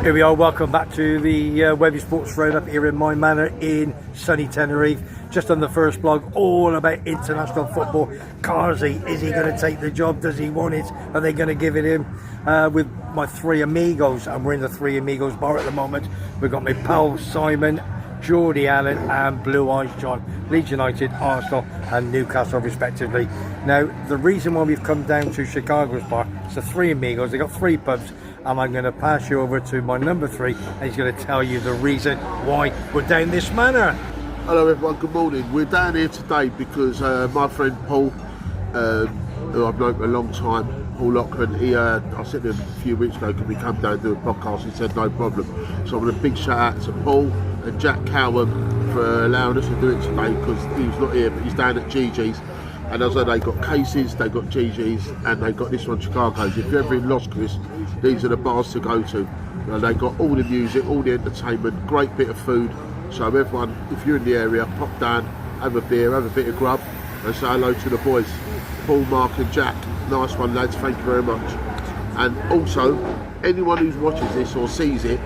Here we are, welcome back to the Webby Sports Roundup here in my manor in sunny Tenerife. Just on the first blog, all about international football. Carsey, is he going to take the job? Does he want it? Are they going to give it him? With my three amigos, and we're in the Three Amigos bar at the moment. We've got my pal Simon, Geordie Allen and Blue Eyes John, Leeds United, Arsenal and Newcastle respectively. Now the reason why we've come down to Chicago's bar, it's the Three Amigos, they've got three pubs, and I'm going to pass you over to my number three and he's going to tell you the reason why we're down this manor. Hello everyone, good morning. We're down here today because my friend Paul, who I've known for a long time, Paul Lockman, I said to him a few weeks ago, can we come down and do a podcast? He said no problem. So I want a big shout out to Paul and Jack Cowan for allowing us to do it today, because he was not here, but he's down at GG's. And as I say, they got Cases, they got GG's, and they got this one, Chicago's. If you're ever in Los Chris, these are the bars to go to. They got all the music, all the entertainment, great bit of food. So everyone, if you're in the area, pop down, have a beer, have a bit of grub, and say hello to the boys, Paul, Mark and Jack. Nice one, lads, thank you very much. And also, anyone who watches this or sees it,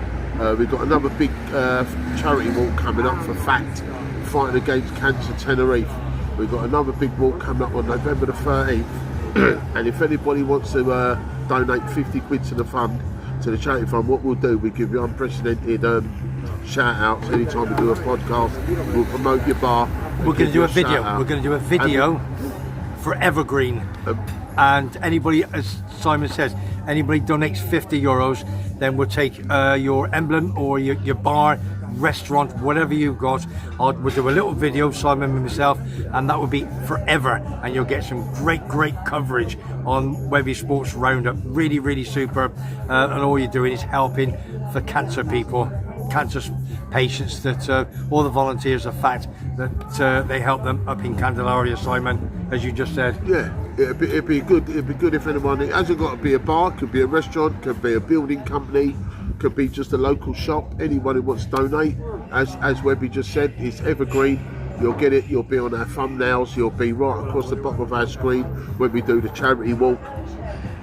we've got another big charity walk coming up for FACT, Fighting Against Cancer Tenerife. We've got another big walk coming up on November the 13th. And if anybody wants to donate 50 quid to the fund, to the charity fund, what we'll do, we give you unprecedented shout outs anytime we do a podcast. We'll promote your bar. We're going to do a video. We're going to do a video for Evergreen. And anybody, as Simon says, anybody donates €50, then we'll take your emblem or your bar, restaurant, whatever you've got. We'll do a little video, Simon and myself, and that will be forever, and you'll get some great coverage on Webby Sports Roundup. Really superb, and all you're doing is helping the cancer people, cancer patients, that all the volunteers, of fact that they help them up in Candelaria, Simon, as you just said. Yeah, it'd be good if anyone, it hasn't got to be a bar, could be a restaurant, could be a building company, could be just a local shop. Anyone who wants to donate, as Webby just said, it's evergreen. You'll get it, you'll be on our thumbnails, you'll be right across the bottom of our screen when we do the charity walk.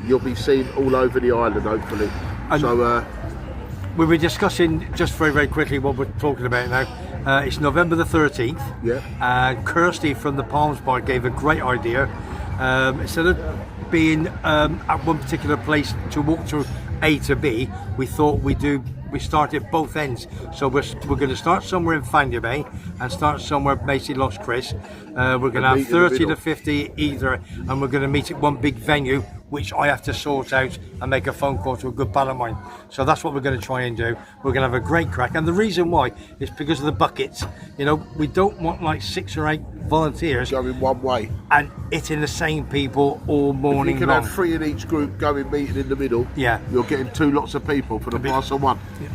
You'll be seen all over the island, hopefully. And so we were discussing just very quickly what we're talking about now. It's November the 13th. Yeah. And Kirsty from the Palms Bar gave a great idea. Instead of being at one particular place to walk through A to B, we thought we start at both ends. So we're going to start somewhere in Fandia Bay and start somewhere basically Los Chris. We're going to have 30 to 50 either, and we're going to meet at one big venue, which I have to sort out and make a phone call to a good pal of mine. So that's what we're going to try and do. We're going to have a great crack, and the reason why is because of the buckets. You know, we don't want like 6 or 8 volunteers going one way and hitting the same people all morning long. You can long. have 3 in each group going meeting in the middle. Yeah, you're getting 2 lots of people for the price of one. Yeah.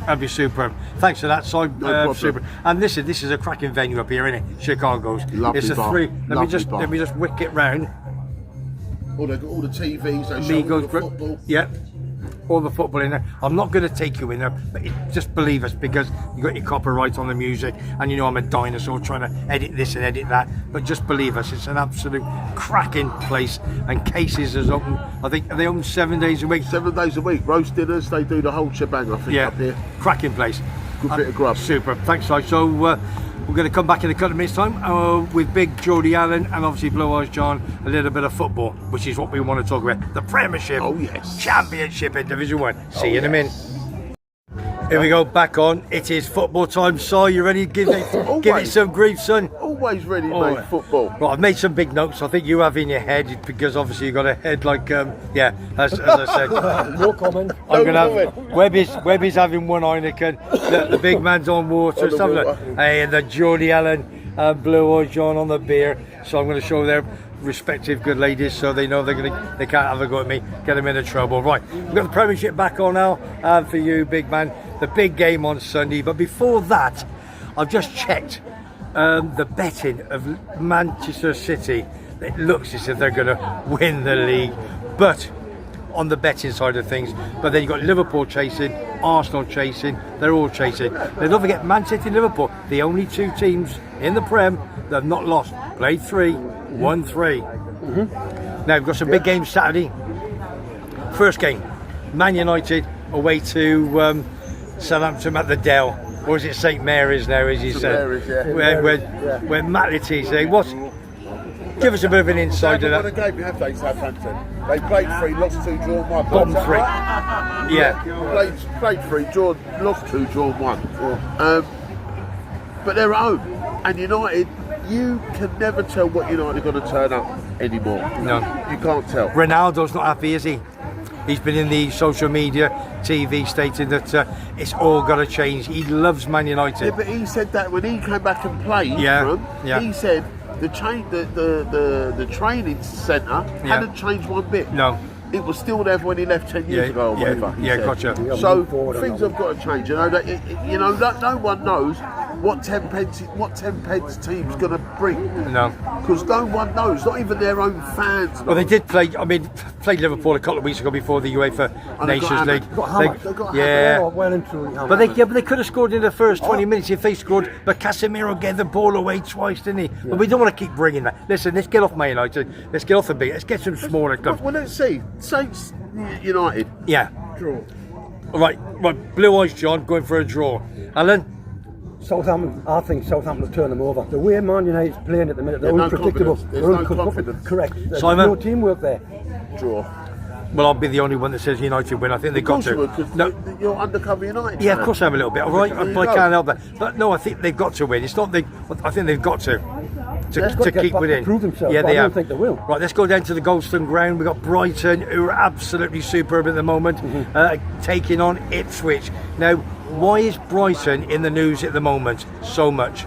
That'd be superb. Thanks for that, Si. No super. And listen, this is a cracking venue up here, isn't it? Chicago's. Lovely it's a bar. three. Let me just wick it round. Oh, they've got all the TVs. They show all the football. Yeah. All the football in there. I'm not going to take you in there, but just believe us, because you got your copyright on the music, and you know I'm a dinosaur trying to edit this and edit that. But just believe us, it's an absolute cracking place. And Cases is open. I think they open 7 days a week. 7 days a week. Roast dinners. They do the whole shebang. I think up here. Cracking place. Good bit of grub. Super. Thanks, Si. So we're going to come back in a couple of minutes' time with big Geordie Allen and obviously Blue Eyes John, a little bit of football, which is what we want to talk about. The Premiership, oh yes, Championship in Division 1. See you in a minute. Here we go, back on. It is football time. Si, you ready to give it some grief, son? Always ready, mate. Football. Well, I've made some big notes. I think you have in your head, because obviously you've got a head like, as I said. No comment. I'm going to have Webby's having one Heineken, the big man's on water, and the Geordie Allen and Blue Eyes John on the beer. So I'm going to show their respective good ladies, so they know they can't have a go at me, get them into trouble. Right, we've got the Premiership back on now, and for you, big man, the big game on Sunday. But before that, I've just checked the betting of Manchester City. It looks as if they're going to win the league, but on the betting side of things. But then you've got Liverpool chasing, Arsenal chasing, they're all chasing. Now don't forget, Man City and Liverpool, the only 2 teams in the Prem that have not lost. Played 3, won 3. Now we've got some big games Saturday. First game, Man United away to Southampton at the Dell, or is it St Mary's now, as you said? Mary's, yeah. Where Matt Letizia, give us a bit of an insight of They haven't won a that. game, have they, Southampton? They played 3, lost 2, drawn 1. Bottom 3. Yeah. Played 3, lost 2, drawn 1. But they're at home. And United, you can never tell what United are going to turn up anymore. No. You can't tell. Ronaldo's not happy, is he? He's been in the social media, TV, stating that it's all got to change. He loves Man United. Yeah, but he said that when he came back and played Yeah, for them, he said the training centre hadn't changed one bit. No. It was still there when he left 10 years ago or whatever. he said. Gotcha. So things have got to change. No one knows what 10 pence team's going to bring. No. Because no one knows, not even their own fans. Well, they did play. I mean, played Liverpool a couple of weeks ago before the UEFA Nations League. They got hammered. Yeah. Well and truly hammered. But they could have scored in the first 20 minutes if they scored. But Casemiro gave the ball away twice, didn't he? Yeah. But we don't want to keep bringing that. Listen, let's get off Man United. Let's get off the big. Let's get some smaller clubs. Well, let's see. Saints United. Yeah. Draw. Right. Blue Eyes John going for a draw. Alan. Southampton, I think Southampton will turn them over. The way Man United's playing at the minute, they're There's no unpredictable. confidence. There's no confidence. Correct. There's Simon? no teamwork there. Draw. Well, I'll be the only one that says United win. I think they've got to. You're undercover United. Yeah, of course I am a little bit. All right, There but you I go. can't help that. But no, I think they've got to win. It's not they. I think they've got to They've got to get keep back to within. prove themselves, Yeah, but they I don't have. think they will. Right, let's go down to the Goldstone Ground. We've got Brighton, who are absolutely superb at the moment, taking on Ipswich. Now, why is Brighton in the news at the moment so much?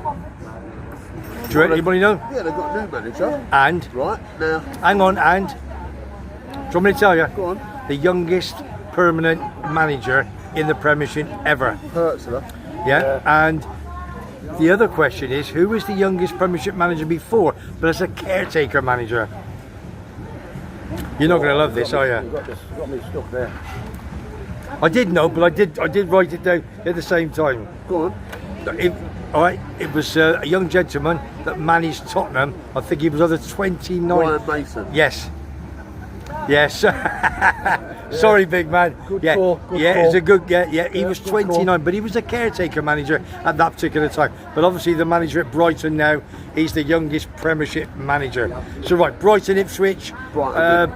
Do anybody know? Yeah, they've got a new manager. And Right, now, hang on, and do you want me to tell you? go on. The youngest permanent manager in the Premiership ever. Hertzler. Yeah, and the other question is, who was the youngest Premiership manager before, but as a caretaker manager? You're not going to love this, are you? You've got me stuck there. I did know, but I did write it down at the same time. Go on. It was a young gentleman that managed Tottenham. I think he was either 29. Ryan Mason. Yes. Sorry, big man. Good yeah, call, good yeah, call. it's a good. Yeah. He was good 29, call. but he was a caretaker manager at that particular time. But obviously, the manager at Brighton now, he's the youngest Premiership manager. So right, Brighton, Ipswich. Brighton.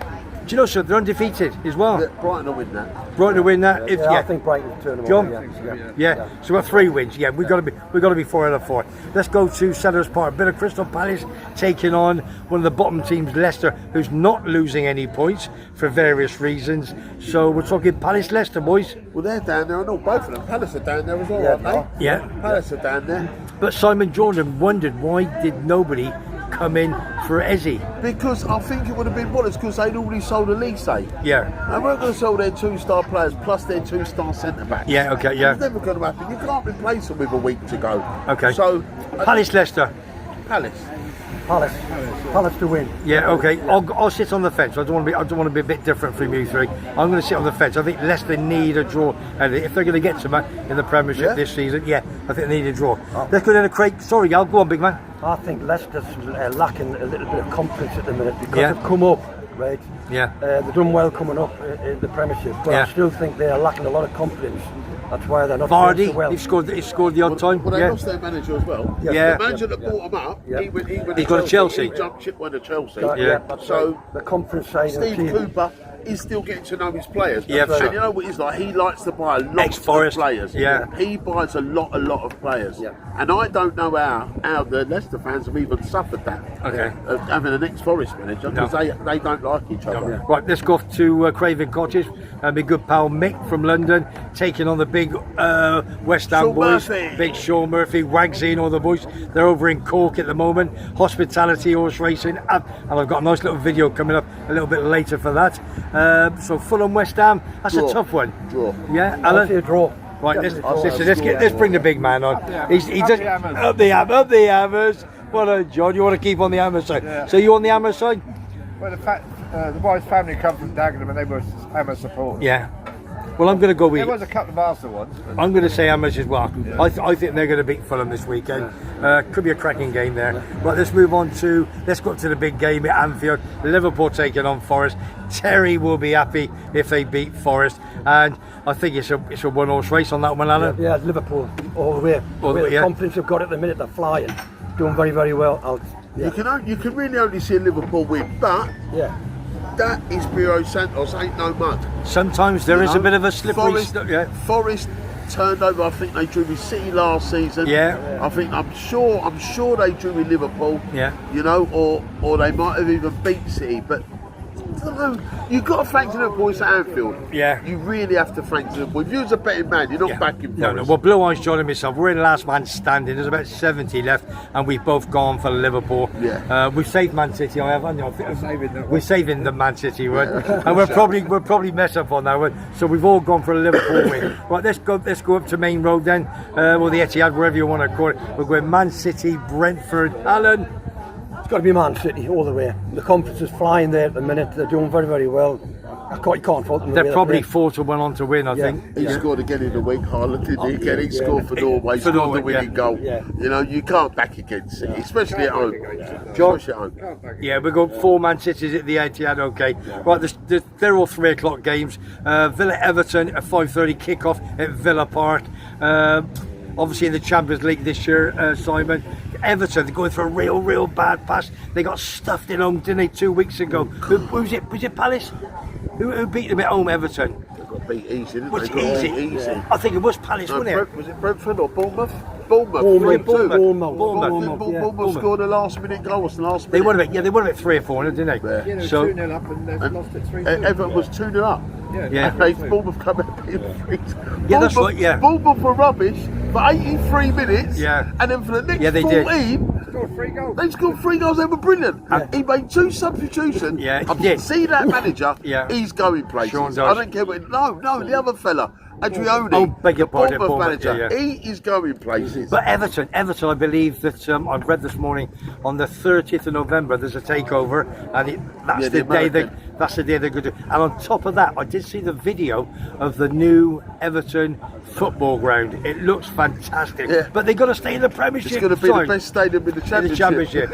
Do you know something? They're undefeated as well. Brighton will win that. Brighton to win that. Yeah, I think Brighton will turn them John? over. Yeah. So we're 3 wins. Yeah, we've got to be 4 out of 4. Let's go to Sellers Park. A bit of Crystal Palace taking on one of the bottom teams, Leicester, who's not losing any points for various reasons. So we're talking Palace, Leicester, boys. Well, they're down there, and all both of them. Palace are down there as well, aren't they? Yeah. Palace are down there. But Simon Jordan wondered why did nobody come in for Ezzy? Because I think it would have been Wallace because they'd already sold Elise. Yeah. They weren't going to sell their 2-star players plus their 2-star centre backs. Yeah. Okay. Yeah. It's never going to happen. You can't replace them with a week to go. Okay. So Palace, Leicester. Palace. Palace to win. Yeah, okay. I'll sit on the fence. I don't want to be a bit different from you three. I'm going to sit on the fence. I think Leicester need a draw, and if they're going to get somewhere in the Premiership this season, I think they need a draw. Let's go down to Craig. Sorry, Al, go on, big man. I think Leicester's lacking a little bit of confidence at the minute because Yeah. they've come up, right? Yeah. They've done well coming up in the Premiership, but Yeah. I still think they are lacking a lot of confidence. That's why they're not Vardy, doing so well. he's scored the odd time. Well, they Yeah. lost their manager as well. Yeah. The manager that brought them up, he went He's got to Chelsea. He jumped ship, went to Chelsea. Yeah. That's So right. The conference side of the Steve team. Cooper is still getting to know his players. Yeah, and sure. you know what he's like? He likes to buy a lot of Ex-Forest. players. Yeah. He buys a lot of players. Yeah. And I don't know how the Leicester fans have even suffered that. Okay. Having an ex-Forest manager because they don't like each other. Right, let's go off to Craven Cottage and my good pal Mick from London taking on the big West Ham Sean boys. Murphy. Big Sean Murphy, Wagsy and all the boys. They're over in Cork at the moment. Hospitality horse racing. And I've got a nice little video coming up a little bit later for that. So Fulham West Ham, that's Draw. a tough one. Draw. Yeah, I'll say a Alan? draw. Right, Definitely let's bring the big man on. He does up the hammers. Well, John, you want to keep on the hammer side. Yeah. So you on the hammer side? Well, the boys' family come from Dagenham and they were Hammer support. Yeah. Well, I'm going to go with. There was a couple of Arsenal ones. But I'm going to say Hammers as well. Yeah. I think they're going to beat Fulham this weekend. Could be a cracking game there. Right, let's move on to. Let's go up to the big game at Anfield. Liverpool taking on Forest. Terry will be happy if they beat Forest, and I think it's a one-horse race on that one, Alan. Yeah, Liverpool all the way. The confidence they've got at the minute, they're flying, doing very, very well. You can really only see Liverpool win, but that is Espirito Santos ain't no mud. Sometimes there is a bit of a slippery. Forest turned over. I think they drew with City last season. Yeah. I'm sure they drew with Liverpool. Yeah. You know, or they might have even beat City, but. You've got to thank Liverpool at Anfield. Yeah. You really have to thank Liverpool. If you was a betting man, you're not backing Forest. No. Well, Blue Eyes, John and myself, we're in last man standing. There's about 70 left, and we've both gone for Liverpool. Yeah. We've saved Man City. We're saving the Man City one, and we'll probably mess up on that one. So we've all gone for a Liverpool win. Right, let's go up to Main Road then, or the Etihad, wherever you want to call it. We're going Man City, Brentford. Alan. It's got to be Man City all the way. The conference is flying there at the minute. They're doing very, very well. You can't fault them. They're probably 4-1 on to win, I think. He scored again in the week, Haaland, didn't he? He scored for Norway, scored the winning goal. Yeah. You know, you can't back against City, especially at home. John? Especially at home. Yeah, we've got 4 Man Cities at the Etihad, okay. Right, they're all 3 o'clock games. Villa-Everton, a 5:30 kick-off at Villa Park. Obviously in the Champions League this year, Simon. Everton, they're going through a real bad patch. They got stuffed at home, didn't they, 2 weeks ago? Who was it? Was it Palace? Who beat them at home, Everton? They got beat easy, didn't Was they? it easy? I think it was Palace, wasn't it? Was it Brentford or Bournemouth? Bournemouth scored a last-minute goal. Was the last minute? They would have been 3 or 4, didn't they? Yeah, So 2-0 up and they've lost it 3-2. Everton was 2-0 up. Yeah. And Bournemouth come out being 3-2. Yeah, that's right, yeah. Bournemouth were rubbish for 83 minutes. Yeah. And then for the next they 14, Scored 3 goals. they scored 3 goals. They were brilliant. He made 2 substitutions. Yeah, he I did. see that manager. Yeah. He's going places. Sean does. I don't care what. No, the other fella. Adrioni, Oh, beg your pardon, Bournemouth Bournemouth, manager. yeah. He is going places. But Everton, I believe that I've read this morning on the 30th of November there's a takeover, and that's the day they're going to. And on top of that, I did see the video of the new Everton football ground. It looks fantastic. Yeah. But they've got to stay in the Premiership. It's going to be the best stadium in the Championship.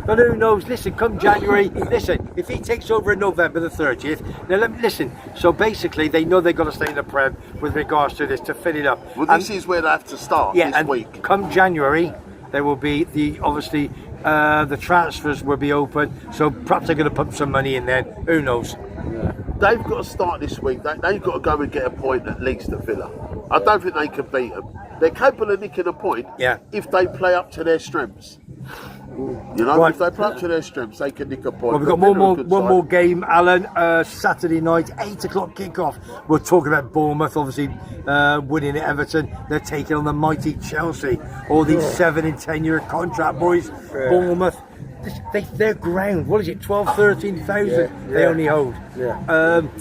But who knows? Listen, come January, if he takes over in November the 30th, now listen, so basically they know they've got to stay in the Prem with regards to this, to fill it up. Well, this is where they have to start this week. Come January, there will be the transfers will be open, so perhaps they're going to put some money in there, who knows. They've got to start this week. They've got to go and get a point at least at Villa. I don't think they can beat them. They're capable of nicking a point if they play up to their strengths. You know, if they play up to their strengths, they can nick a point. Well, we've got one more game, Alan. Saturday night, 8 o'clock kickoff. We're talking about Bournemouth, obviously winning at Everton. They're taking on the mighty Chelsea. All these 7 and 10-year contract boys. Bournemouth. Their ground, what is it, 12, 13,000 they only hold.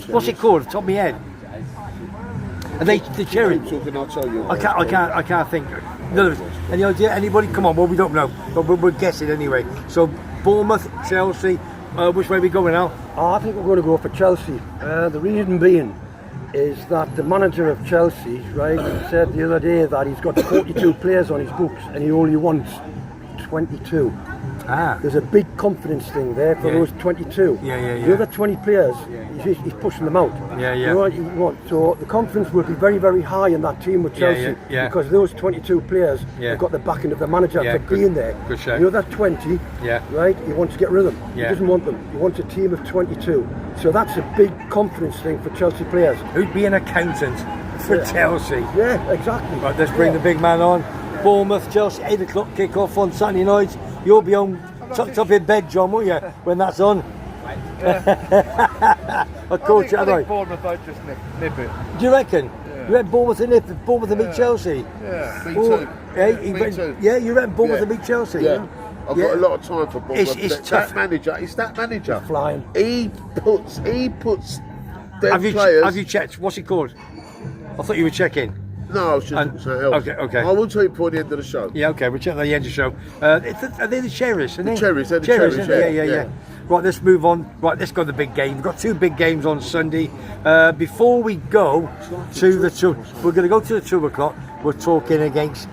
What's it called? Top of my head. And they cherry. I can't think. None of us. Any idea? Anybody? Come on. Well, we don't know, but we're guessing anyway. So Bournemouth, Chelsea. Which way are we going now? I think we're going to go for Chelsea. The reason being is that the manager of Chelsea, right, said the other day that he's got 42 players on his books and he only wants 22. There's a big confidence thing there for those 22. The other 20 players, he's pushing them out. You know what you want? So the confidence will be very, very high in that team with Chelsea because those 22 players have got the backing of the manager for being there. The other 20, right, he wants to get rid of them. He doesn't want them. He wants a team of 22. So that's a big confidence thing for Chelsea players. Who'd be an accountant for Chelsea? Yeah, exactly. Right, let's bring the big man on. Bournemouth, Chelsea, 8 o'clock kick-off on Saturday night. You'll be home, tucked up in bed, John, won't you, when that's on? I caught you, I think Bournemouth might just nip it. Do you reckon? You reckon Bournemouth and nip it? Bournemouth and beat Chelsea? Me too. Yeah, you reckon Bournemouth and beat Chelsea? Yeah. I've got a lot of time for Bournemouth. It's tough. That manager. Flying. He puts their Have players. you checked? What's it called? I thought you were checking. No, I was just something else. Okay. I will tell you before the end of the show. Yeah, okay, we'll check at the end of the show. Are they the Cherries? The Cherries, they're the Cherries, yeah. Right, let's move on. Right, let's go to the big game. We've got 2 big games on Sunday. Before we go to the 2, we're going to go to the 2 o'clock. We're talking against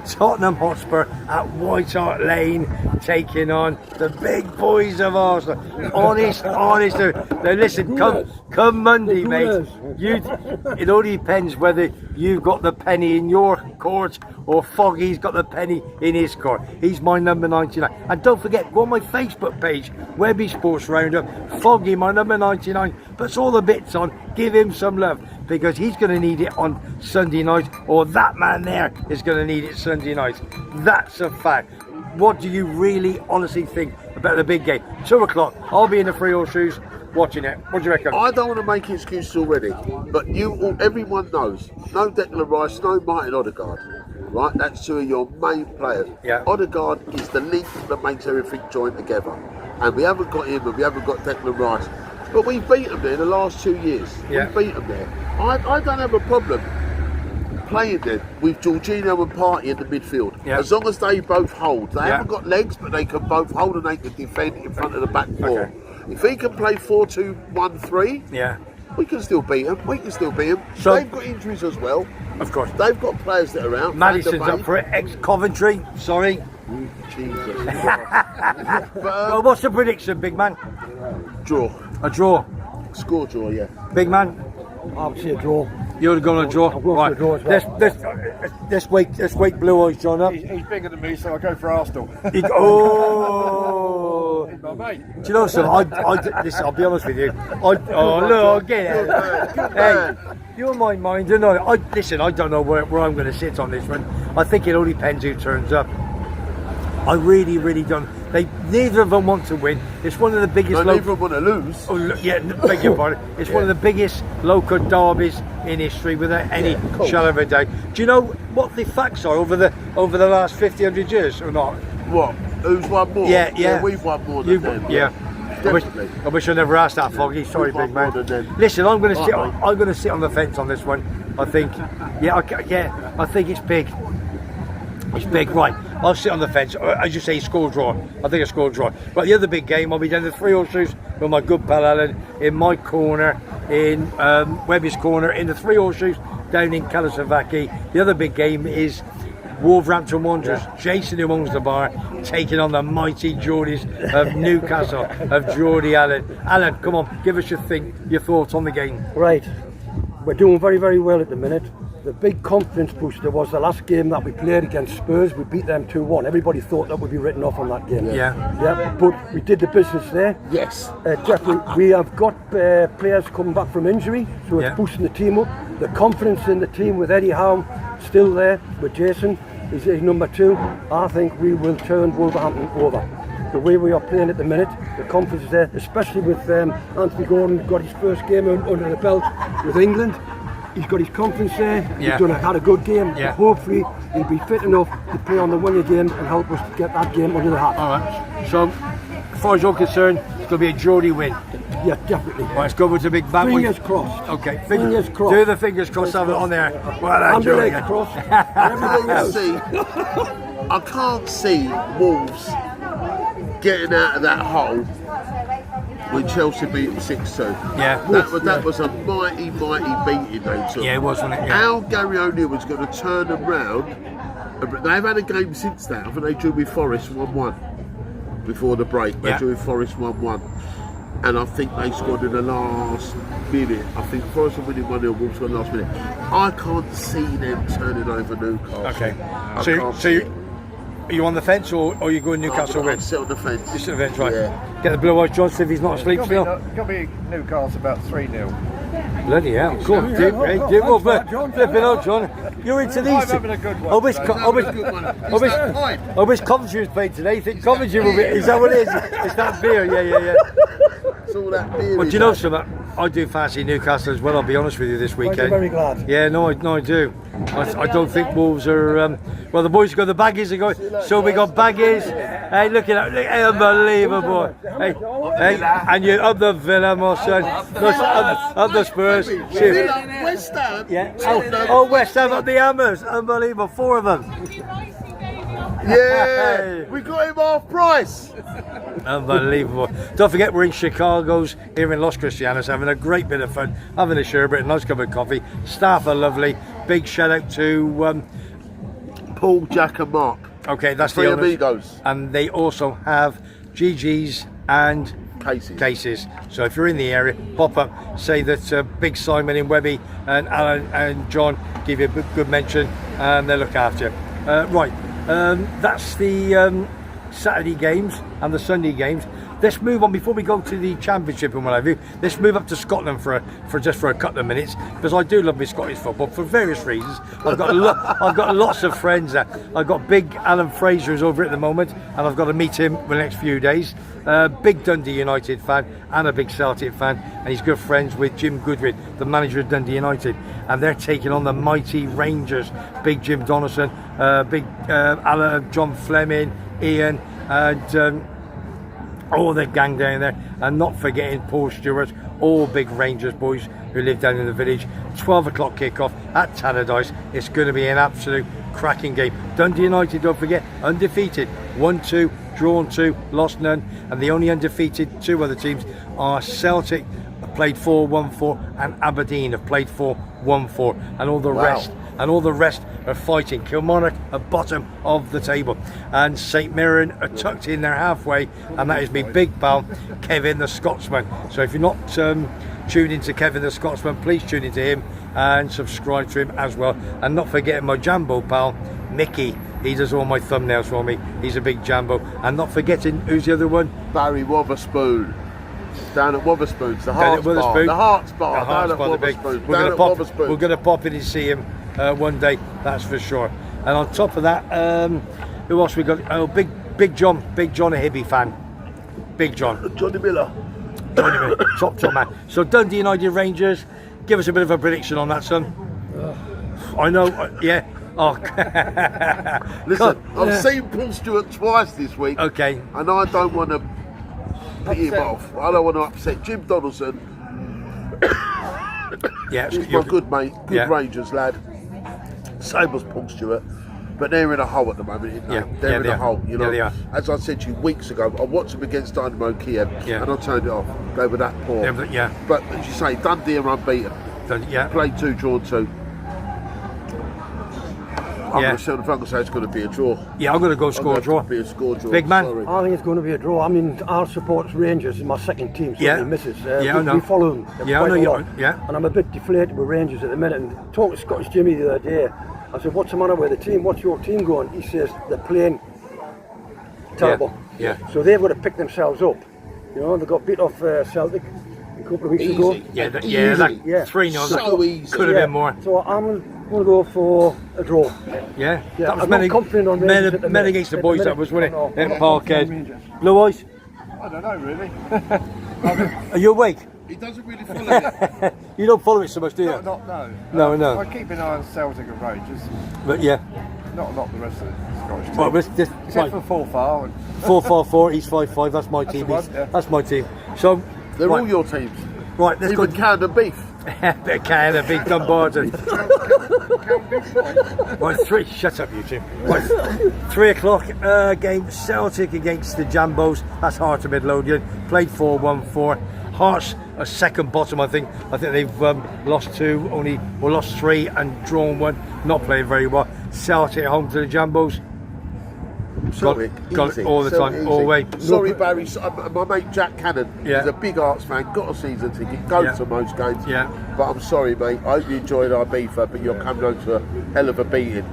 Tottenham Hotspur at White Hart Lane, taking on the big boys of Arsenal. Honest. Now listen, come Monday, mate. It only depends whether you've got the penny in your court or Foggy's got the penny in his court. He's my number 99. And don't forget, go on my Facebook page, Webby Sports Roundup. Foggy, my number 99, puts all the bits on. Give him some love, because he's going to need it on Sunday night, or that man there is going to need it Sunday night. That's a fact. What do you really honestly think about the big game? 2 o'clock, I'll be in the Freehold shoes watching it. What do you reckon? I don't want to make excuses already, but everyone knows, no Declan Rice, no Martin Odegaard, right? That's 2 of your main players. Yeah. Odegaard is the link that makes everything join together, and we haven't got him, and we haven't got Declan Rice, but we've beat them there in the last 2 years. Yeah. We've beat them there. I don't have a problem playing them with Jorginho and Partey in the midfield, as long as they both hold. They haven't got legs, but they can both hold and they can defend in front of the back four. Okay. If he can play 4-2-1-3, we can still beat them. So, they've got injuries as well. Of course. They've got players that are out. Madison's up for it, ex-Coventry. Sorry. Jesus. Well, what's the prediction, big man? Draw. A draw. Score draw, yeah. Big man? I would say a draw. You're going to draw? I'll go for a draw as well. Let's wake Blue Eyes John up. He's bigger than me, so I'll go for Arsenal. Oh! He's my mate. Do you know something? Listen, I'll be honest with you. Look, I'll get it. Hey, you're my mind, and listen, I don't know where I'm going to sit on this one. I think it all depends who turns up. I really don't. Neither of them want to win. It's one of the biggest. Neither of them want to lose. Oh, yeah, beg your pardon. It's one of the biggest local derbies in history, without any shadow of a doubt. Do you know what the facts are over the last 50, 100 years or not? What? Who's won more? Yeah. We've won more than them. Yeah. I wish I never asked that, Foggy. Sorry, big man. Listen, I'm going to sit on the fence on this one. I think, I think it's big. It's big, right? I'll sit on the fence. As you say, score draw. I think a score draw. Right, the other big game, I'll be down to the Freehold shoes with my good pal Alan in my corner, in Webby's corner, in the Freehold shoes down in Kalasavaki. The other big game is Wolverhampton Wanderers. Jason, who owns the bar, taking on the mighty Geordies of Newcastle, of Geordie Allen. Alan, come on, give us your thoughts on the game. Right, we're doing very, very well at the minute. The big confidence booster was the last game that we played against Spurs. We beat them 2-1. Everybody thought that would be written off on that game. Yeah, but we did the business there. Yes. Jeffrey, we have got players coming back from injury, so it's boosting the team up. The confidence in the team with Eddie Howe still there, with Jason is number 2. I think we will turn Wolverhampton over. The way we are playing at the minute, the confidence is there, especially with Anthony Gordon got his first game under the belt with England. He's got his confidence there. Yeah. He's had a good game. Yeah. Hopefully he'll be fit enough to play on the winning game and help us get that game under the hat. All right. So, as far as you're concerned, it's going to be a Geordie win. Yeah, definitely. Right, let's go with the big bad boy. Fingers crossed. Okay, Fingers crossed. Do the fingers crossed. Have it on there. Well done, And the Geordie. legs crossed. Everything else. I can't see Wolves getting out of that hole when Chelsea beat them 6-2. Yeah. That was a mighty beating they took. Yeah, it was, wasn't it? Yeah. How Gary O'Neill was going to turn them round. They've had a game since that. I think they drew with Forest 1-1 before the break. They drew with Forest 1-1. And I think they scored in the last minute. I think Forest were winning 1-0, Wolves scored in the last minute. I can't see them turning over Newcastle. Okay. Are you on the fence or are you going Newcastle win? I'll sit on the fence. You sit on the fence, right. Yeah. Get the Blue Eyes Johnson if he's not asleep still. Got me Newcastle about 3-0. Bloody hell. Go on, give up. Flipping out, John. You're into these. I'm having a good one. I wish Coventry was played today. You think Coventry will be. Is that what it is? It's that beer, yeah. It's all that beer. Well, do you know something? I do fancy Newcastle as well, I'll be honest with you, this weekend. I'm very glad. Yeah, no, I do. I don't think Wolves are... well, the boys got the baggies. So we got baggies. Hey, look at that. Unbelievable. Hey, and you're up the Villa, my son. Up the Spurs. West Ham. Yeah. Oh, West Ham up the Hammers. Unbelievable. 4 of them. Yeah, we got him half price. Unbelievable. Don't forget, we're in Chicago's here in Los Cristianos, having a great bit of fun, having a sherbet, a nice cup of coffee. Staff are lovely. Big shout out to Paul, Jack and Mark. okay, that's Three the owners. amigos. And they also have GG's and Cases. So if you're in the area, pop up, say that Big Simon in Webby and Alan and John give you a good mention, and they'll look after you. Right, that's the Saturday games and the Sunday games. Let's move on before we go to the championship and what have you. Let's move up to Scotland for a couple of minutes, because I do love my Scottish football for various reasons. I've got lots of friends there. I've got big Alan Fraser who's over at the moment, and I've got to meet him in the next few days. Big Dundee United fan and a big Celtic fan, and he's good friends with Jim Goodwin, the manager of Dundee United, and they're taking on the mighty Rangers. Big Jim Donaldson, big Alan, John Fleming, Ian, and all the gang down there, and not forgetting Paul Stewart, all big Rangers boys who live down in the village. 12 o'clock kickoff at Tannadice. It's going to be an absolute cracking game. Dundee United, don't forget, undefeated, 1-2, drawn 2, lost none, and the only undefeated two other teams are Celtic, have played 4-1-4, and Aberdeen have played 4-1-4, and all the rest are fighting. Kilmarnock at bottom of the table, and St Mirren are tucked in there halfway, and that is me big pal Kevin the Scotsman. So if you're not tuned into Kevin the Scotsman, please tune into him and subscribe to him as well. And not forgetting my Jambo pal Mickey, he does all my thumbnails for me. He's a big Jambo. And not forgetting, who's the other one? Barry Wotherspoon. Down at Wotherspoon's, the Hearts Bar. The Hearts Bar. Down at Wotherspoon. We're going to pop in and see him one day, that's for sure. And on top of that, who else we got? Oh, Big John a Hibby fan. Big John. Johnny Miller. Top man. So Dundee United Rangers, give us a bit of a prediction on that, son. I know, yeah. Oh, listen, I've seen Paul Stewart twice this week. Okay. And I don't want to put him off. I don't want to upset Jim Donaldson. Yeah, he's my good mate, good Rangers lad. Same as Paul Stewart. But they're in a hole at the moment, aren't they? They're in a hole, you know. Yeah, they are. As I said to you weeks ago, I watched them against Dynamo Kiev, and I turned it off. They were that poor. But as you say, Dundee are unbeaten. Played 2, drawn 2. I'm going to say it's going to be a draw. Yeah, I'm going to go score draw. Be a score draw. Big man. Sorry. I think it's going to be a draw. I mean, our supports Rangers is my second team, so he misses. I know. We follow them. Yeah, I know. And I'm a bit deflated with Rangers at the minute. And talking to Scottish Jimmy the other day, I said, "What's the matter with the team? What's your team going?" He says, "They're playing terrible." Yeah. So they've got to pick themselves up. You know, they got beat off Celtic a couple of weeks ago. Yeah, 3-0. So easy. Could have been more. So I'm going to go for a draw. Yeah. Yeah, That was I'm not confident on Rangers at the men minute. against the boys, that was, wasn't it? At Parkhead. Rangers. Blue Eyes, I don't know really. are you awake? He doesn't really follow it. You don't follow it so much, do you? No. I keep an eye on Celtic and Rangers. But yeah. Not the rest of the Scottish team. Right, Except for 4-4. 4-4-4, he's 5-5, that's my team. the one, yeah. That's my team. So They're all your teams. Right, let's Even go. Camden Beef. Bit of Canada, big Dumbarton. Right, shut up, you two. Right, 3 o'clock game, Celtic against the Jambos. That's Hearts of Midlothian. Played 4-1-4. Hearts are second bottom, I think. I think they've lost 2, lost 3 and drawn 1. Not playing very well. Celtic at home to the Jambos. Got it all the time, all the way. Sorry, Barry. My mate Jack Cannon is a big Hearts fan. Got a season ticket. Goes to most games. Yeah. But I'm sorry, mate. I hope you enjoyed our beefer, but you're coming on to a hell of a beating.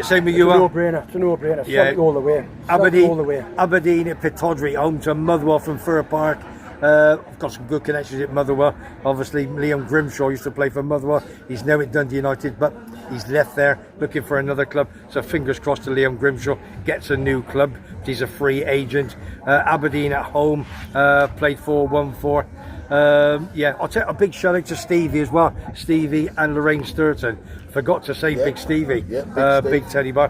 Same with you. It's a no-brainer. Celtic all the way. Aberdeen, all the way. Aberdeen at Pittodrie, home to Motherwell from Fir Park. I've got some good connections at Motherwell. Obviously, Liam Grimshaw used to play for Motherwell. He's now at Dundee United, but he's left there looking for another club. So fingers crossed to Liam Grimshaw gets a new club. He's a free agent. Aberdeen at home, played 4-1-4. I'll take a big shout out to Stevie as well. Stevie and Lorraine Sturton. Forgot to say Big Stevie, big Teddy Bar.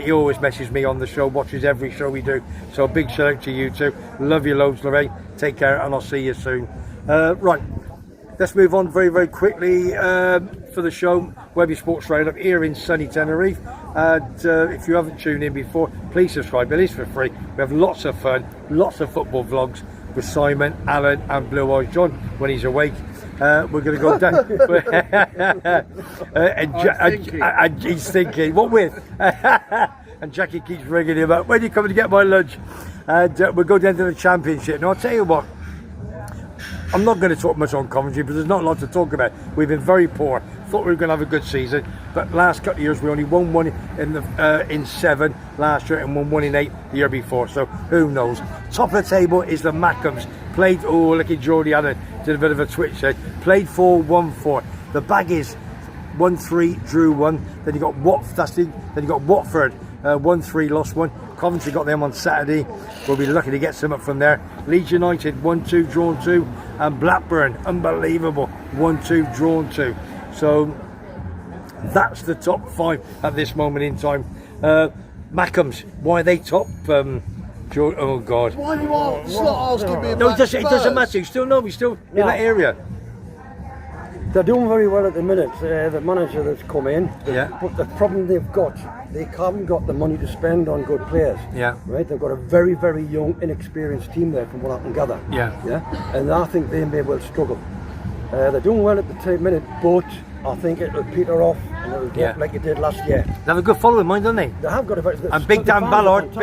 He always messages me on the show, watches every show we do. So a big shout out to you too. Love you loads, Lorraine. Take care, and I'll see you soon. Right, let's move on very, very quickly for the show. Webby Sports Roundup here in sunny Tenerife. And if you haven't tuned in before, please subscribe. It is for free. We have lots of fun, lots of football vlogs with Simon, Alan, and Blue Eyes John when he's awake. We're going to go down. And he's thinking, what with? And Jackie keeps ringing him up. When are you coming to get my lunch? And we'll go down to the championship. Now, I'll tell you what. I'm not going to talk much on commentary because there's not a lot to talk about. We've been very poor. Thought we were going to have a good season, but last couple of years we only won one in 7 last year and won 1 in 8 the year before. So who knows? Top of the table is the Mackhams. Played. Oh, look at Jordy Allen did a bit of a twitch there. Played 4, won 4. The bag is 1-3, drew 1. Then you got Then you got Watford 1-3, lost 1. Coventry got them on Saturday. We'll be lucky to get some up from there. Leeds United 1-2, drawn 2, and Blackburn, unbelievable, 1-2, drawn 2. So that's the top 5 at this moment in time. Mackhams, why are they top? Oh God! Why are you asking me? No, it doesn't matter. You still know me, still in that area. They're doing very well at the minute. The manager that's come in, Yeah. but the problem they've got, they haven't got the money to spend on good players. Yeah. Right. They've got a very, very young, inexperienced team there, from what I can gather. Yeah. Yeah. And I think they may well struggle. They're doing well at the minute, but I think it'll peter off and it'll get like it did last year. They have a good following, mind, don't they? They have got a very. And Big Dan Ballard,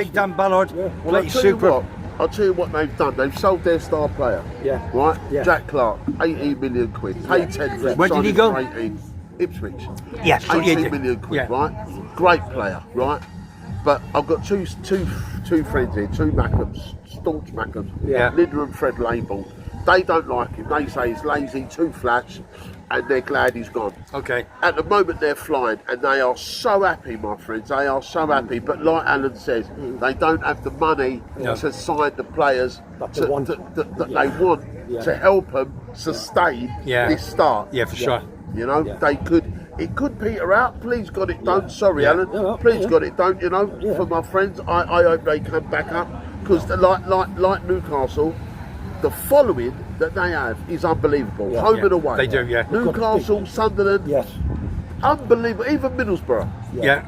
Well, played super. I'll tell you what they've done. They've sold their star player. Yeah. Right? Yeah. Jack Clark, 18 million quid. Paid 10 for it. Where did he go? 18. Ipswich. Yes. 18 million quid, Yeah. right? Great player, right? But I've got two friends here, 2 Mackhams, staunch Mackhams. Yeah. Linda and Fred Label. They don't like him. They say he's lazy, too flash, and they're glad he's gone. Okay. At the moment they're flying and they are so happy, my friends, they are so happy, but like Alan says, they don't have the money to sign the players that they want to help them sustain this start. Yeah, for sure. You know, it could peter out. Please God it don't. Sorry, Alan. Please God it don't. You know, for my friends, I hope they come back up because like Newcastle, the following that they have is unbelievable. Home and away. They do, yeah. Newcastle, Sunderland, Yes. unbelievable. Even Middlesbrough. Yeah.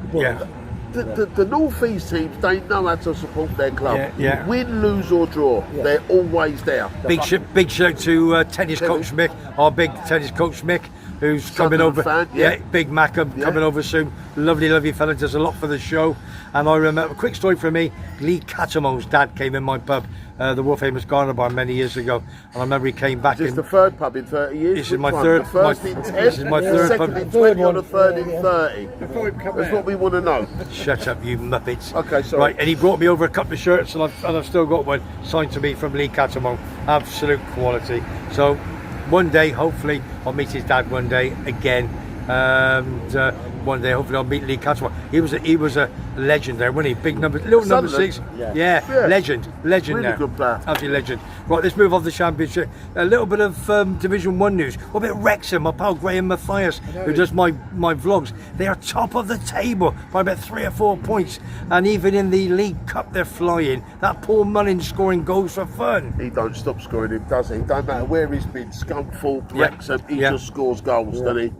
The North East teams, they know how to support their club. Yeah. Win, lose or draw, they're always there. Big shout to tennis coach Mick, our big tennis coach Mick, who's coming over. Fan, Big Mackham coming over soon. Lovely fella, does a lot for the show. And I remember a quick story from me. Lee Catamo's dad came in my pub, the world famous Garner Bar, many years ago, and I remember he came back. This is the 3rd pub in 30 years. This is my Which one? third. The first in 10. This is my the third second pub. in 20 or the 3rd in 30. Before we come That's what we want to know. Shut up, you muppets. Okay, sorry. Right, and he brought me over a couple of shirts, and I've still got one signed to me from Lee Catamo. Absolute quality. So one day, hopefully, I'll meet his dad one day again. And one day, hopefully, I'll meet Lee Catamo. He was a legend there, wasn't he? Big number, little number 6. Yeah. Legend Really there. good player. Absolutely legend. Right, let's move on to the championship. A little bit of Division 1 news. What about Wrexham? My pal Graham Mathias, who does my vlogs. They are top of the table by about 3 or 4 points. And even in the League Cup, they're flying. That Paul Mullins scoring goals for fun. He don't stop scoring him, does he? Don't matter where he's been, Scunthorpe, Wrexham, he just scores goals, doesn't he?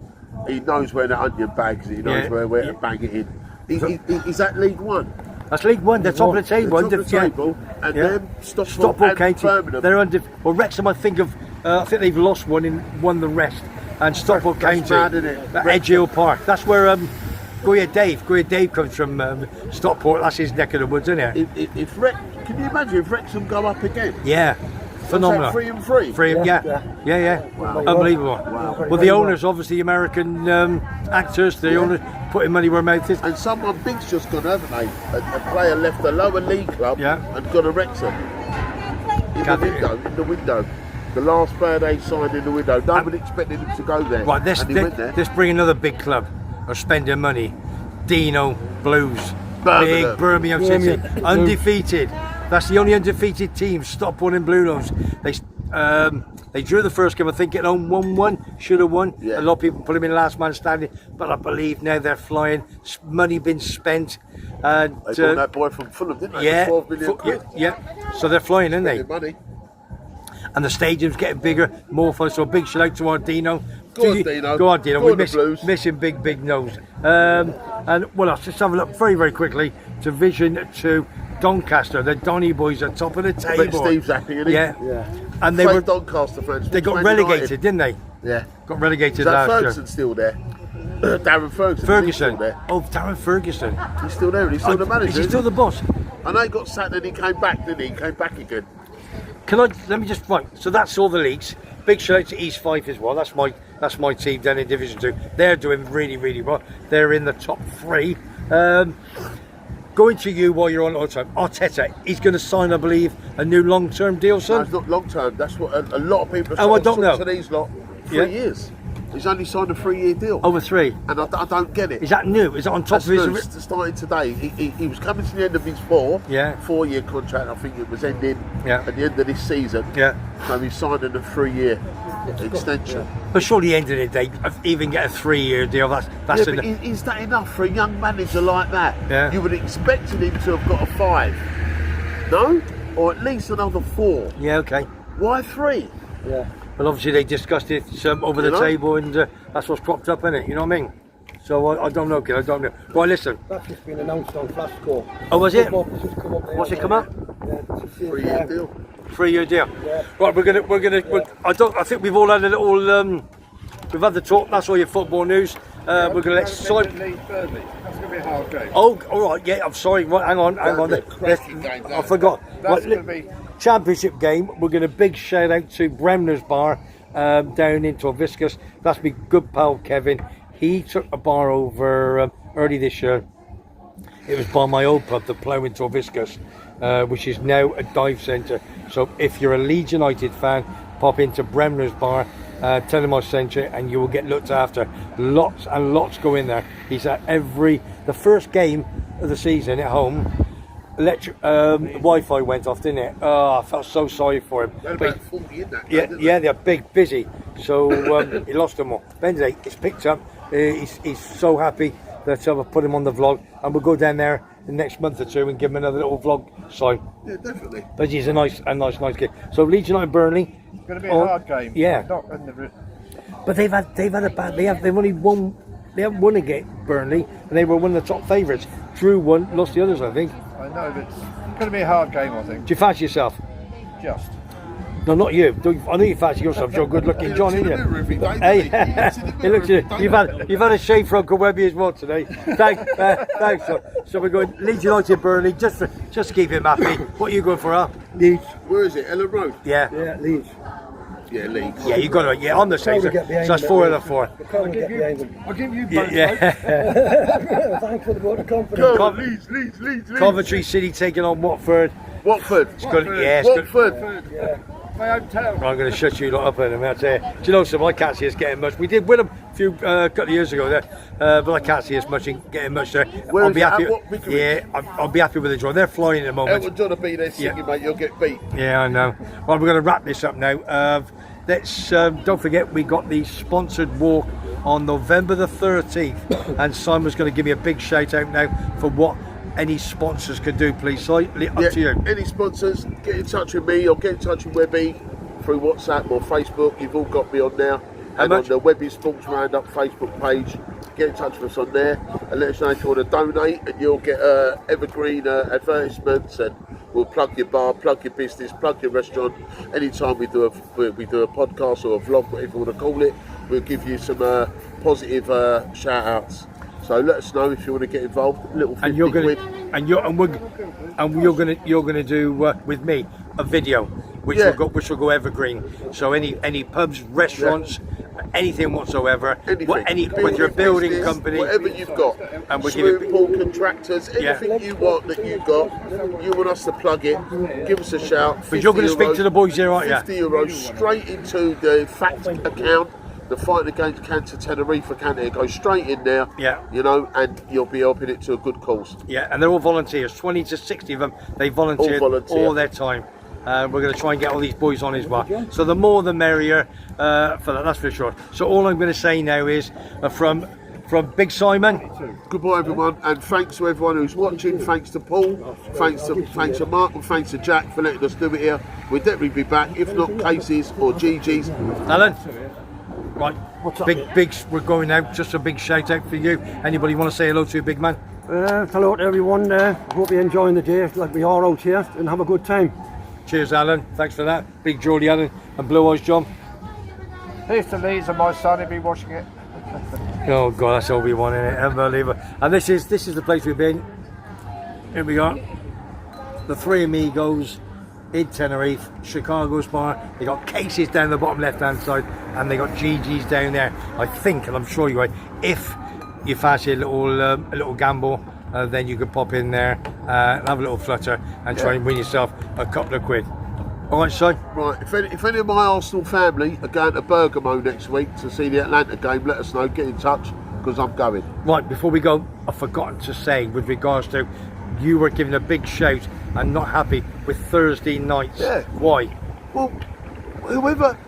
He knows where the onion bags, he knows where to bang it in. Is that League 1? That's League 1, they're top of the table. Top of the table, and then Stockport and County. Birmingham. They're well, Wrexham, I think they've lost one and won the rest. And Stockport That's County, mad, isn't it? Edge Hill Park. That's where Goya Dave comes from. Stockport. That's his neck of the woods, isn't it? Can you imagine if Wrexham go up again? Yeah. Phenomenal. 3 and 3. Yeah. Unbelievable. Wow. Well, the owners, obviously, American actors, the owners putting money where mouth is. And someone big's just gone, haven't they? A player left a lower league club and gone to Wrexham. In the window. The last player they signed in the window. No one expected him to go there. Right, let's bring another big club or spending money. Dino Blues. Birmingham. Big Birmingham City. Undefeated. That's the only undefeated team. Stockport and Blue Nose. They drew the first game, I think, at home 1-1. Should have won. Yeah. A lot of people put them in last man standing, but I believe now they're flying. Money been spent. And, they bought that boy from Fulham, didn't they? Yeah. For 12 million quid. Yeah. So they're flying, aren't they? Money. and the stadium's getting bigger, more fun. So a big shout out to our Dino. Go on, Dino. Go on, Dino. Go We on, the Blues. missing big nose. And well, let's just have a look very quickly. Division 2, Doncaster. The Donny boys are top of the I bet table. Steve's happy, isn't he? Yeah. Yeah. And they Fake were Doncaster fans. they got Man relegated, United. didn't they? Yeah. Got relegated Is that last Ferguson year. still there? Darren Ferguson. Is he Ferguson. still there? Oh, Darren Ferguson. He's still there. He's still the manager. Is he isn't still the boss? I know he got sacked and he came back, didn't he? He came back again. Let me just right. So that's all the leagues. Big shout out to East Fife as well. That's my team down in Division 2. They're doing really well. They're in the top 3. Going to you while you're on all the time. Arteta, he's going to sign, I believe, a new long-term deal, No, son. it's not long term. That's what a lot of people are Oh, I sort of don't know. to these lot. 3 Yeah. years. He's only signed a 3-year deal. Over 3. And I don't get it. Is that new? Is that on top That's of new. his? It's starting today. He was coming to the end of his 4-year contract. I think it was ending Yeah. at the end of this season. Yeah. So he's signing a 3-year extension. But surely, at the end of the day, even get a 3-year deal. That's Yeah, but is that enough for a young manager like that? Yeah. You would expect him to have got a 5. No? Or at least another 4. yeah, okay. Why 3? Yeah. But obviously they discussed it over the You know? table, and that's what's cropped up in it. You know what I mean? So I don't know, kid. I don't know. Right, listen. That's just been announced on Flash Score. Oh, was it? It's just come up there. What's it come up? Yeah, it's the same 3-year time. deal. 3-year deal. Yeah. Right, I think we've all had a little. We've had the talk. That's all your football news. We're going to let Simon. Leeds Burnley. That's going to be a hard game. Oh, all right. Yeah, I'm sorry. Right, hang on. That's a cracking game, I that. forgot. That's Right, going to be. Championship game. We're going to big shout out to Bremner's Bar down in Torviscus. That's my good pal Kevin. He took a bar over early this year. It was by my old pub, the Plough in Torviscus, which is now a dive centre. So if you're a Leeds United fan, pop into Bremner's Bar, tell him I sent you, and you will get looked after. Lots and lots go in there. He's at the first game of the season at home. Wi-Fi went off, didn't it? Oh, I felt so sorry for him. They're But about 40 in that. yeah, didn't yeah, they're big, busy. So he lost them all. Benedict, it's picked up. He's so happy that I've put him on the vlog, and we'll go down there the next month or two and give him another little vlog sign. they? Yeah, definitely. But he's a nice kid. So Leeds United Burnley. It's going to be a hard game. Yeah. Not in the, But they've had a bad. They've only won. They haven't won a game, Burnley, and they were one of the top favourites. Drew one, lost the others, I think. I know, but it's going to be a hard game, I think. Do you fancy yourself? Just. No, not you. I know you fancy yourself. You're a good-looking John, He isn't looks in the mirror every you? day, Hey, doesn't he? He looks in the he mirror looks at every you. day. You've had a shave from Uncle Webby as well today. Thanks. So we're going Leeds United, Burnley, just to keep him happy. What are you going for, huh? Leeds. Where is it? Ellen Road? Yeah. Yeah, Leeds. Yeah, Leeds. Yeah, you got to. Yeah, I'm the same. So Can't get behind that's them, 4 out mate. of 4. We can't get behind them. I'll give you both. Yeah. Thanks for the vote of confidence. Go, Leeds. Coventry City taking on Watford. Watford. It's good. Yeah, it's good. Watford. Yeah. My hometown. I'm going to shut you lot up in a minute. Do you know something? I can't see us getting much. We did win them a couple of years ago there, but I can't see us getting much there. Where I'll is be it? happy. At what vicarage? Yeah, I'll be happy with the draw. They're flying at the moment. Elton John will be there singing, Yeah. mate. You'll get beat. Yeah, I know. Well, we're going to wrap this up now. Let's don't forget we got the sponsored walk on November the 13th, and Simon's going to give me a big shout out now for what any sponsors can do, please. So, up to you. Any sponsors, get in touch with me or get in touch with Webby through WhatsApp or Facebook. You've all got me on now. And on much? the WEBBY'S Sports Roundup Facebook page, get in touch with us on there and let us know if you want to donate, and you'll get evergreen advertisements, and we'll plug your bar, plug your business, plug your restaurant. Anytime we do a podcast or a vlog, whatever you want to call it, we'll give you some positive shout outs. So let us know if you want to get involved. Little 50 And you're going quid. to you're going to do with me a video which Yeah. will go evergreen. So any pubs, restaurants, anything whatsoever, Anything. with your building business, company, whatever you've got, And we'll give swimming it- pool contractors, Yeah. anything you want that you've got, you want us to plug it, give us a shout. But you're going to speak €50, to the boys here, aren't you? €50 straight into the fact account, the Fighting Against Cancer Tenerife account. It goes straight in there. Yeah. You know, and you'll be helping it to a good cause. Yeah, and they're all volunteers. 20 to 60 of them. They volunteered All volunteer. all their time. We're going to try and get all these boys on as well. So the more the merrier for that, that's for sure. So all I'm going to say now is from from Big Simon. Goodbye, everyone, and thanks to everyone who's watching. Thanks to Paul, thanks to Mark, and thanks to Jack for letting us do it here. We'll definitely be back, if not Casey's or Gigi's. Alan? Right, What's up, big, mate? big, we're going out. Just a big shout out for you. Anybody want to say hello to a big man? Hello to everyone. Hope you're enjoying the day like we are out here, and have a good time. Cheers, Alan. Thanks for that. Big Geordie Allen and Blue Eyes John. Here's to Leeds and my son, he'll be watching it. Oh God, that's all we want in it. Unbelievable. And this is the place we've been. Here we are. The Three Amigos in Tenerife, Chicago's bar. They got Casey's down the bottom left hand side, and they got Gigi's down there. I think, and I'm sure you're right. If you fancy a little gamble, then you could pop in there, have a little flutter, and try and win yourself a couple of quid. All right, son. Right, if any of my Arsenal family are going to Bergamo next week to see the Atlanta game, let us know, get in touch, because I'm going. Right, before we go, I've forgotten to say with regards to you were giving a big shout and not happy with Thursday nights. Yeah. Why? Well, whoever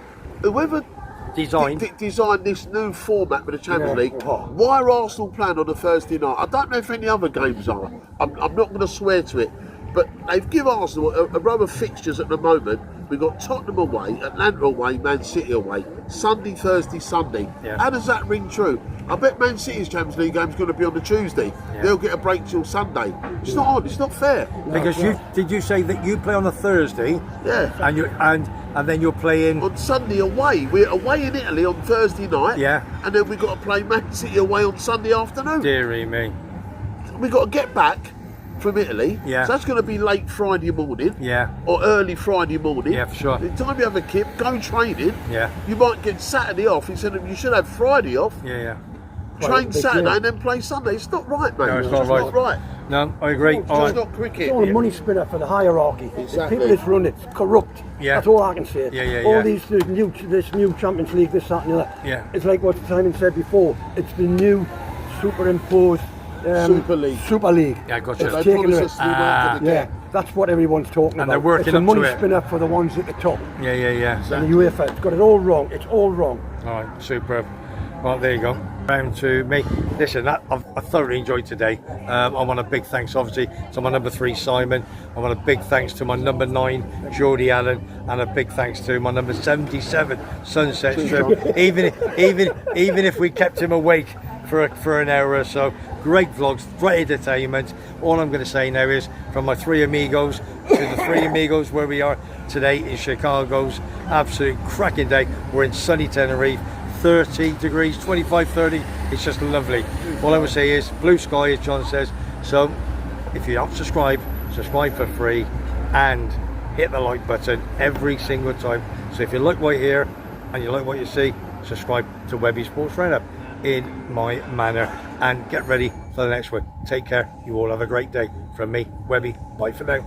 Designed. designed this new format for the Champions League, why are Arsenal playing on a Thursday night? I don't know if any other games are. I'm not going to swear to it. But they've given Arsenal a row of fixtures at the moment. We've got Tottenham away, Atlanta away, Man City away, Sunday, Thursday, Sunday. Yeah. How does that ring true? I bet Man City's Champions League game's going to be on the Tuesday. Yeah. They'll get a break till Sunday. It's not on. It's not fair. Because did you say that you play on a Thursday? Yeah. And you and then you're playing. On Sunday away, we're away in Italy on Thursday night. Yeah. And then we've got to play Man City away on Sunday afternoon. Dearie me. We've got to get back from Italy. Yeah. So that's going to be late Friday morning. Yeah. Or early Friday morning. Yeah, for sure. The time you have a kip, go training. Yeah. You might get Saturday off instead of, you should have Friday off. Yeah. Train big Saturday deal. and then play Sunday. It's not right, mate. No, it's not just right. not right. No, I agree. It's All just right. not cricket. It's all a money spinner for the hierarchy. Exactly. The people that run it's corrupt. Yeah. That's all I can say. Yeah, all yeah. this new Champions League, this, that, and the other. Yeah. It's like what Simon said before. It's the new superimposed Super League. Super League. Yeah, gotcha. It's They taken promised away. us to be working Yeah, again. that's what everyone's talking And about. they're working it's a up money to it. spinner for the ones at the top. Yeah. And the UEFA, it's got it all wrong. It's all wrong. All right, superb. Well, there you go. Round to me. Listen, I thoroughly enjoyed today. I want a big thanks, obviously, to my number 3, Simon. I want a big thanks to my number 9, Geordie Allen, and a big thanks to my number 77, Sunset Strip. even if we kept him awake for an hour or so. Great vlogs, great entertainment. All I'm going to say now is, from my 3 amigos to the 3 amigos where we are today in Chicago's absolute cracking day. We're in sunny Tenerife. 30 degrees, 25, 30, it's just lovely. All I would say is blue sky, as John says. So if you don't subscribe for free, and hit the like button every single time. So if you like what you hear and you like what you see, subscribe to WEBBY'S Sports Roundup in my manner, and get ready for the next one. Take care, you all have a great day. From me, Webby, bye for now.